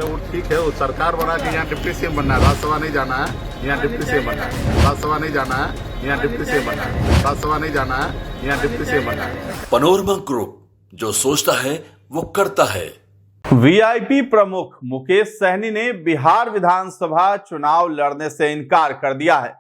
तो वो ठीक है, वो सरकार बना के यहाँ डिप्टी सीएम बनना है, राज्यसभा नहीं जाना है, यहाँ डिप्टी सीएम बनना है, राज्यसभा नहीं जाना है, यहाँ डिप्टी सीएम बनना है, राज्यसभा नहीं जाना है, यहाँ डिप्टी सीएम बनना है। पनोरमा ग्रुप, जो सोचता है वो करता है। वीआईपी प्रमुख मुकेश सहनी ने बिहार विधानसभा चुनाव लड़ने से इनकार कर दिया है।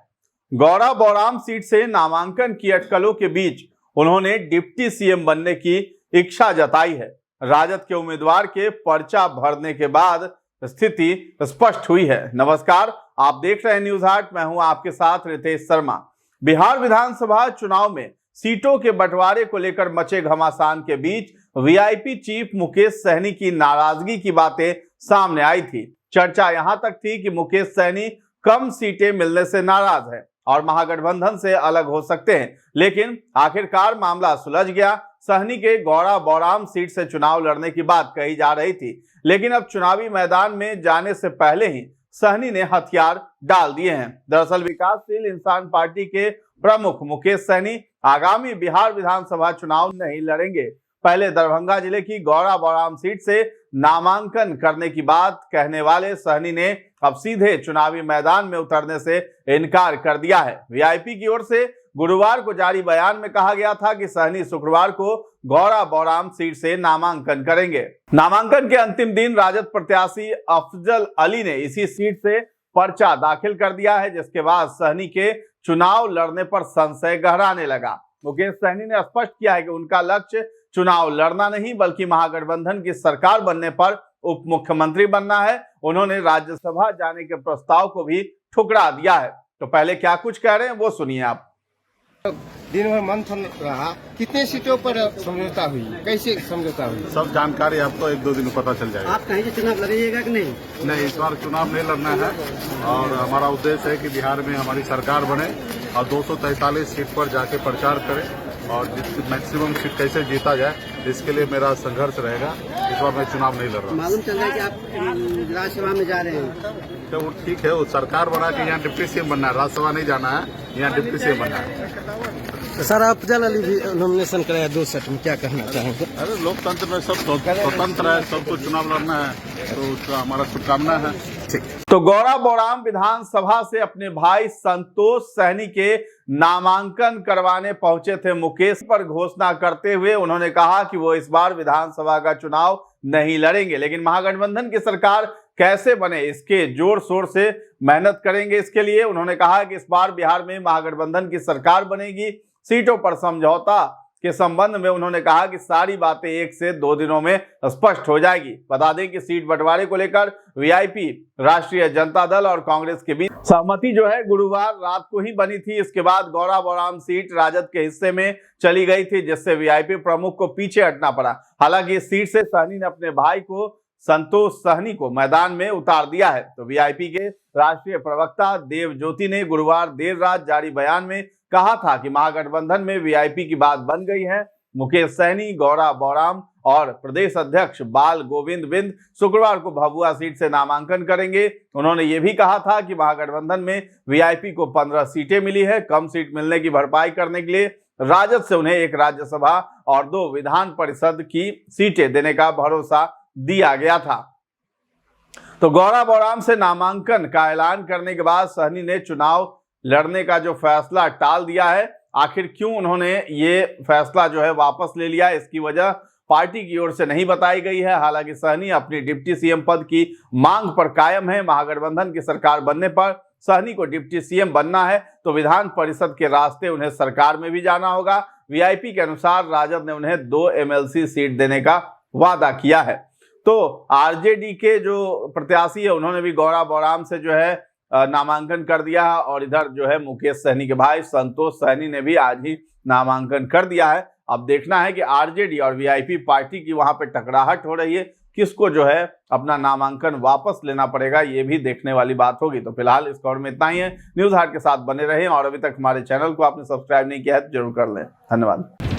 गौरा बौराम सीट से नामांकन की अटकलों के बीच उन्होंने डिप्टी सीएम बनने की इच्छा जताई है। राजद के उम्मीदवार के पर्चा भरने के बाद स्थिति स्पष्ट हुई है। नमस्कार, आप देख रहे हैं न्यूज हाट, मैं हूं आपके साथ रितेश शर्मा। बिहार विधानसभा चुनाव में सीटों के बंटवारे को लेकर मचे घमासान के बीच वीआईपी चीफ मुकेश सहनी की नाराजगी की बातें सामने आई थी। चर्चा यहां तक थी कि मुकेश सहनी कम सीटें मिलने से नाराज है और महागठबंधन से अलग हो सकते हैं, लेकिन आखिरकार मामला सुलझ गया। सहनी के गौरा बौराम सीट से चुनाव लड़ने की बात कही जा रही थी, लेकिन अब चुनावी मैदान में जाने से पहले ही सहनी ने हथियार डाल दिए हैं। दरअसल विकासशील इंसान पार्टी के प्रमुख मुकेश सहनी आगामी बिहार विधानसभा चुनाव नहीं लड़ेंगे। पहले दरभंगा जिले की गौरा बौराम सीट से नामांकन करने की बात कहने वाले सहनी ने अब सीधे चुनावी मैदान में उतरने से इनकार कर दिया है। वीआईपी की ओर से गुरुवार को जारी बयान में कहा गया था कि सहनी शुक्रवार को गौरा बौराम सीट से नामांकन करेंगे। नामांकन के अंतिम दिन राजद प्रत्याशी अफजल अली ने इसी सीट से पर्चा दाखिल कर दिया है, जिसके बाद सहनी के चुनाव लड़ने पर संशय गहराने लगा। मुकेश सहनी ने स्पष्ट किया है कि उनका लक्ष्य चुनाव लड़ना नहीं बल्कि महागठबंधन की सरकार बनने पर उप मुख्यमंत्री बनना है। उन्होंने राज्यसभा जाने के प्रस्ताव को भी ठुकरा दिया है। तो पहले क्या कुछ कह रहे हैं वो सुनिए आप। दिन भर मंथन रहा, कितने सीटों पर समझौता हुई, कैसे समझौता हुई? सब जानकारी आपको एक दो दिन में पता चल जाएगा। आप कहीं से चुनाव लड़िएगा कि नहीं? नहीं, इस बार चुनाव नहीं लड़ना है और हमारा उद्देश्य है कि बिहार में हमारी सरकार बने और 243 सीट पर जाके प्रचार करें और मैक्सिमम सीट कैसे जीता जाए, इसके लिए मेरा संघर्ष रहेगा। इस बार मैं चुनाव नहीं लड़ रहा। मालूम चल रहा है कि आप राज्यसभा में जा रहे हैं। तो वो ठीक है, वो सरकार बना के यहाँ डिप्टी सीएम बनना है, राज्यसभा नहीं जाना है, यहाँ डिप्टी सीएम बनना है। सर, अफजल अली भी नॉमिनेशन कराया 2 सेट में, क्या कहना चाहेंगे? अरे लोकतंत्र में सब स्वतंत्र है, सबको चुनाव लड़ना है, तो उसका हमारा शुभकामना है। तो गौरा बौराम विधानसभा से अपने भाई संतोष सहनी के नामांकन करवाने पहुंचे थे मुकेश पर घोषणा करते हुए उन्होंने कहा कि वो इस बार विधानसभा का चुनाव नहीं लड़ेंगे, लेकिन महागठबंधन की सरकार कैसे बने इसके जोर शोर से मेहनत करेंगे। इसके लिए उन्होंने कहा कि इस बार बिहार में महागठबंधन की सरकार बनेगी। सीटों पर समझौता के संबंध में उन्होंने कहा कि सारी बातें 1 से 2 दिनों में स्पष्ट हो जाएगी। बता दें कि सीट बंटवारे को लेकर वीआईपी, राष्ट्रीय जनता दल और कांग्रेस के बीच सहमति जो है गुरुवार रात को ही बनी थी। इसके बाद गौरा बौराम सीट राजद के हिस्से में चली गई थी, जिससे वीआईपी प्रमुख को पीछे हटना पड़ा। हालांकि इस सीट से सहनी ने अपने भाई को संतोष सहनी को मैदान में उतार दिया है। तो वीआईपी के राष्ट्रीय प्रवक्ता देव ज्योति ने गुरुवार देर रात जारी बयान में कहा था कि महागठबंधन में वीआईपी की बात बन गई है। मुकेश सहनी गौरा बौराम और प्रदेश अध्यक्ष बाल गोविंद बिंद शुक्रवार को भभुआ सीट से नामांकन करेंगे। उन्होंने ये भी कहा था कि महागठबंधन में वीआईपी को 15 सीटें मिली है। कम सीट मिलने की भरपाई करने के लिए राजद से उन्हें 1 राज्यसभा और 2 विधान परिषद की सीटें देने का भरोसा दिया गया था। तो गौरा बौराम से नामांकन का ऐलान करने के बाद सहनी ने चुनाव लड़ने का जो फैसला टाल दिया है। आखिर क्यों उन्होंने ये फैसला जो है वापस ले लिया, इसकी वजह पार्टी की ओर से नहीं बताई गई है। हालांकि सहनी अपनी डिप्टी सीएम पद की मांग पर कायम है। महागठबंधन की सरकार बनने पर सहनी को डिप्टी सीएम बनना है तो विधान परिषद के रास्ते उन्हें सरकार में भी जाना होगा। वीआईपी के अनुसार राजद ने उन्हें 2 एमएलसी सीट देने का वादा किया है। तो आरजेडी के जो प्रत्याशी है उन्होंने भी गौरा बौराम से जो है नामांकन कर दिया है और इधर जो है मुकेश सहनी के भाई संतोष सहनी ने भी आज ही नामांकन कर दिया है। अब देखना है कि आरजेडी और वीआईपी पार्टी की वहां पे टकराहट हो रही है, किसको जो है अपना नामांकन वापस लेना पड़ेगा, ये भी देखने वाली बात होगी। तो फिलहाल इस खबर में इतना ही है। न्यूज हाट के साथ बने रहें और अभी तक हमारे चैनल को आपने सब्सक्राइब नहीं किया है तो जरूर कर लें। धन्यवाद।